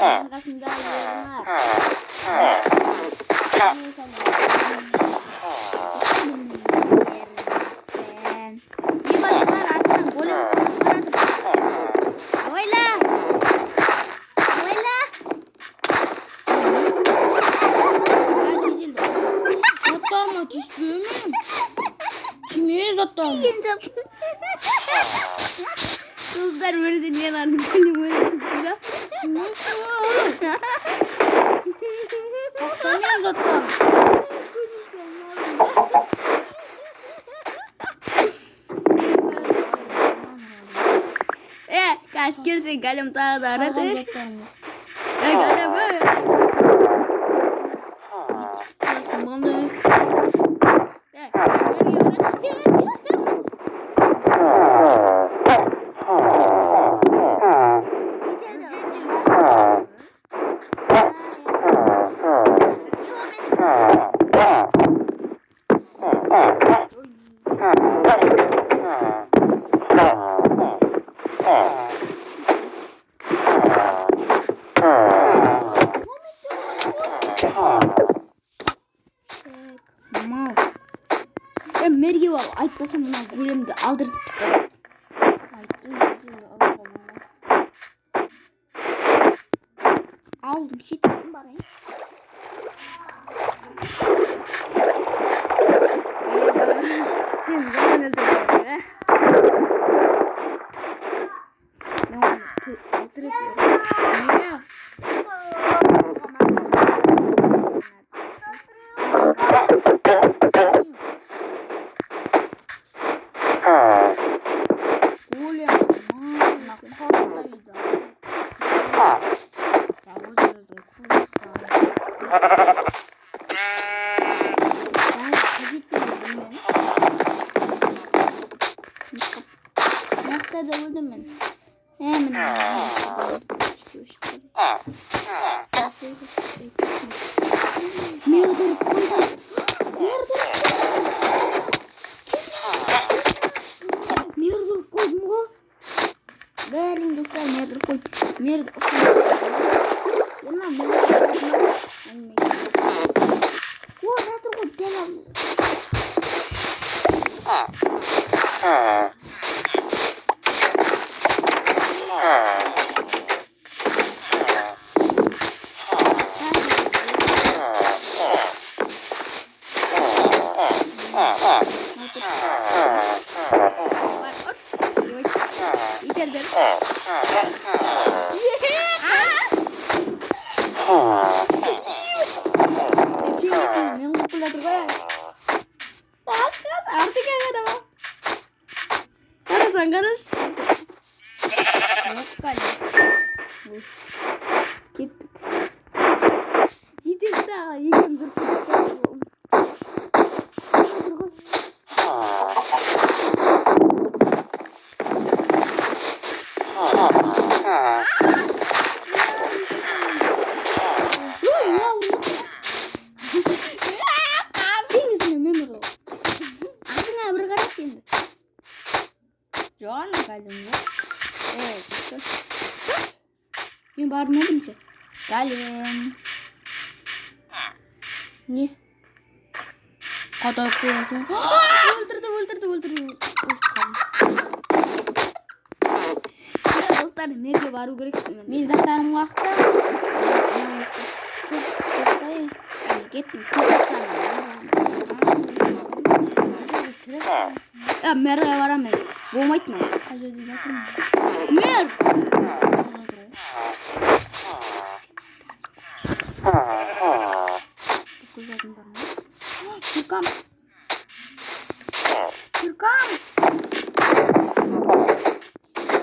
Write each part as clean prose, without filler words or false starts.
Arkasında var. Bir bakımlar arkadan golem oyla. Zaten mı düştüğüm? Kimi zaten? Kızlar böyle deniyorlardı. Benim böyle güzel. Baktamıyorum zaten. Kaç girsin kalem daha aradı. Kalem böyle. Bana. Mergi var. Aytlasam buna golemde aldırtıp pısar. Aldım. Şey tuttum bari. Sen zaman öldürdün be. Ne oldu? Altır ediyorum. Niye? Nerede öldüm ben? Hemen. Merdur koy mu? Benim dostlar merdur koy. Merdur koy. Yana merdur koy. O merdur koy devam. Karış. Yok galiba. Gittik. Gittik daha. Yıkım zıplık. John geldim ya. Evet. Ben bağırmadım ki. Geldim. Ne? Kadar koyasın. Öldürdü. Ya dostlar nereye var göreceksin ben. Ben zaten vakti. Gitme. Ya meraya varamam. Boğmayt mı? Hadi zaten. Mer. Türkam.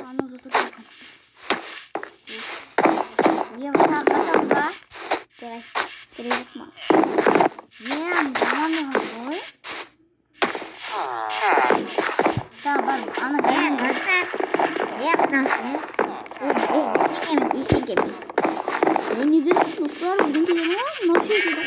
Ana zaten. Niye bana kaçamza? Gerek yapma. Niye anlamıyorum boy? Tamam ana ben göster. Ne yapıyorsun? İşte ben gidelim dostlar. Bugünkü yemeği nasıl yedim?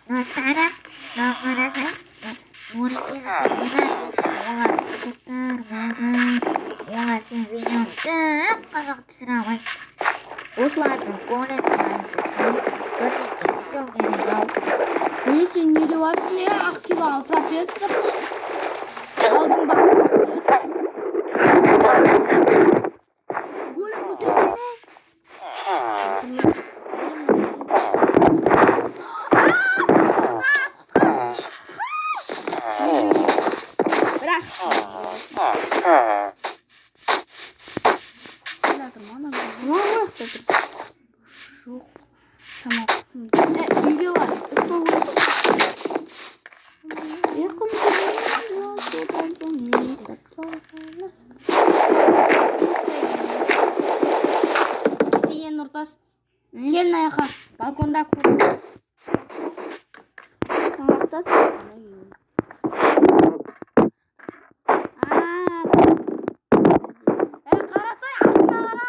достарым, доғырасың, Нурик езіп олар ұшықтар болды, олар сен видеоны қызық түсіре алмайды. Осылардың көңілін айтып, бірдеңе істеу керек ау. Сен не деп жатсың, Ақбибаға профессор? Алдыңда Келін аяқа, балконда көріп. Қарасай, артына қара.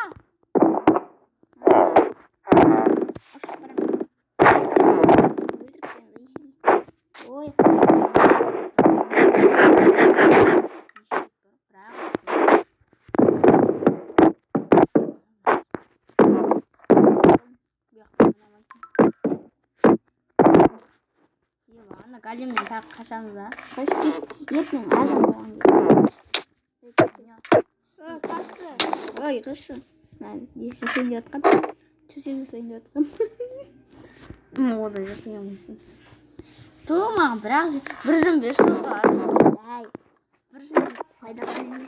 Ой. Галимнен тағы қашамыз да. Қош кеш ертең азан болған керек. Қашы. Ой, қашы. Жасайын деп жатқам. Төсек жасайын деп жатқам. Одан жасай алмайсың. Маған бірақ 1.5 қылға. Бір жыл пайда қайын.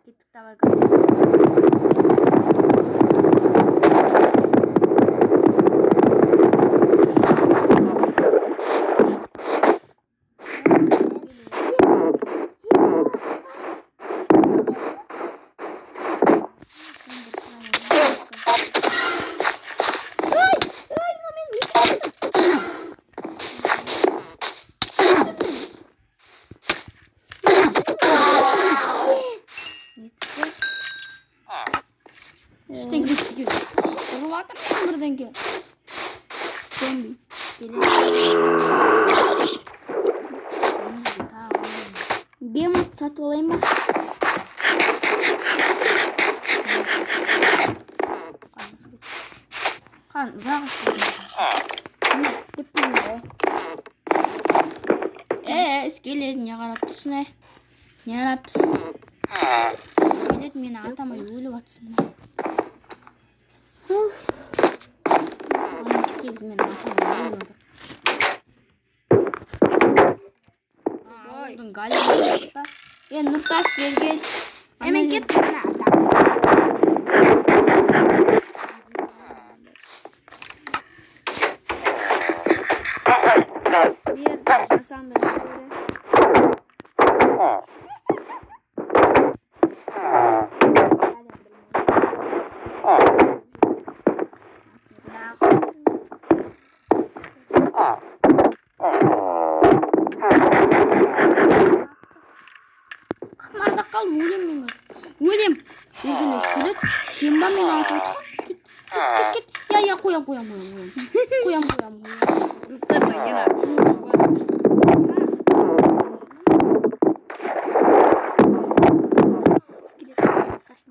Кеттік давай Гем сатып алайын ба? Қан, ұзақ скелет не қарап тұрсың, не қарап тұрсың? Скелет мені атамай өліп атсың. Скелет мені атамай өліп атыр. Olдың галимда. Нұртас келген. Емен кет. Берді жасанды көре. Өлем. Егілі скелет. Сен ба мен айтып отқан? Кет. Я, қоям. Достар да ена. Скелет қашын.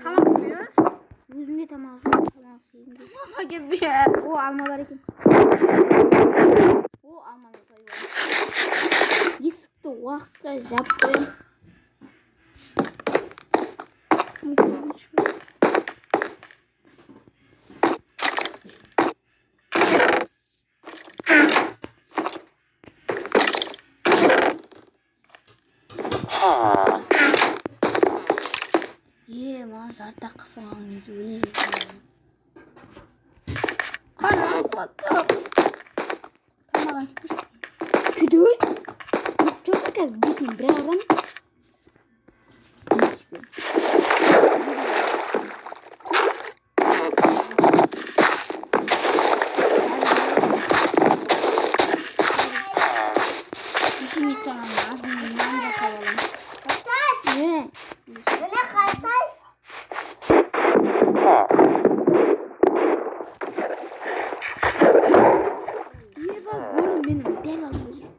Tamam diyor. Yüzünde tamam. Tamam gibi. O alma var ekin. O alma var. Есікті уақытқа жап қоям. Жартақ қылған кез өле жеткен. Қарап баттап. Тамаған кетпеш. Күді ой? Жоқ жоса кәз бетін бір арам. Машинистен азын нан жасап алам. Тас. Мына қарсай. Еба голым менің дәл алдымда жүр.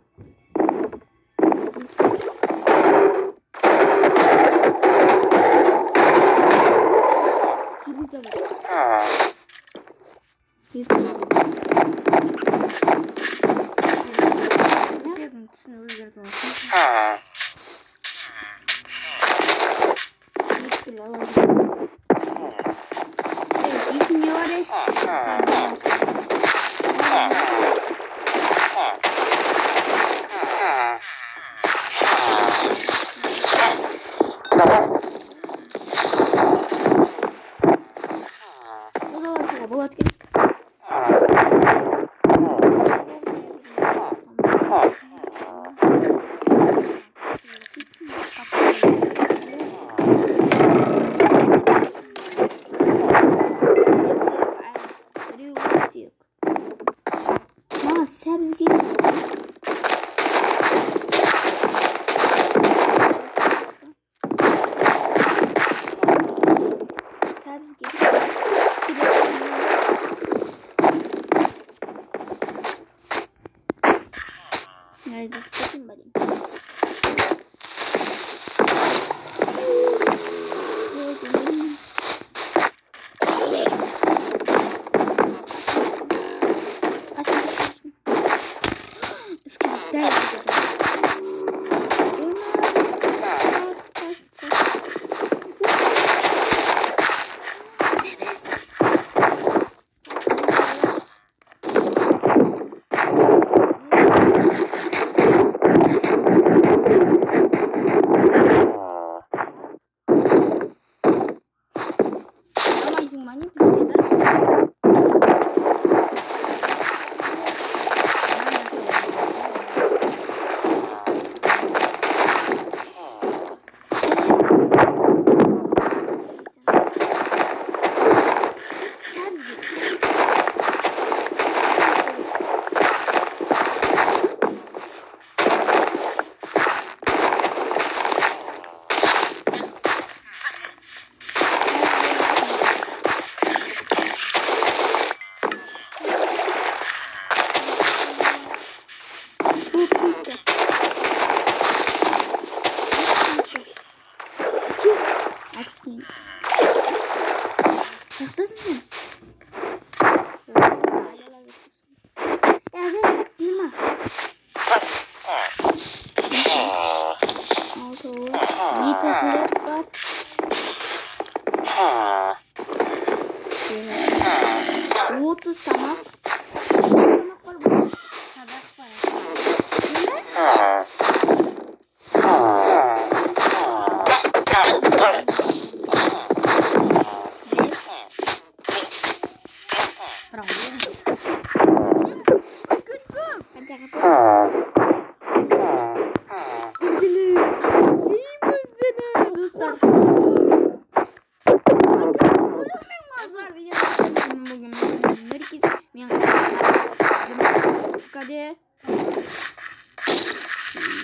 Железо бар. Сенің түсін өзгертіп аласың. Мескіл аламын. Итің не бар ей?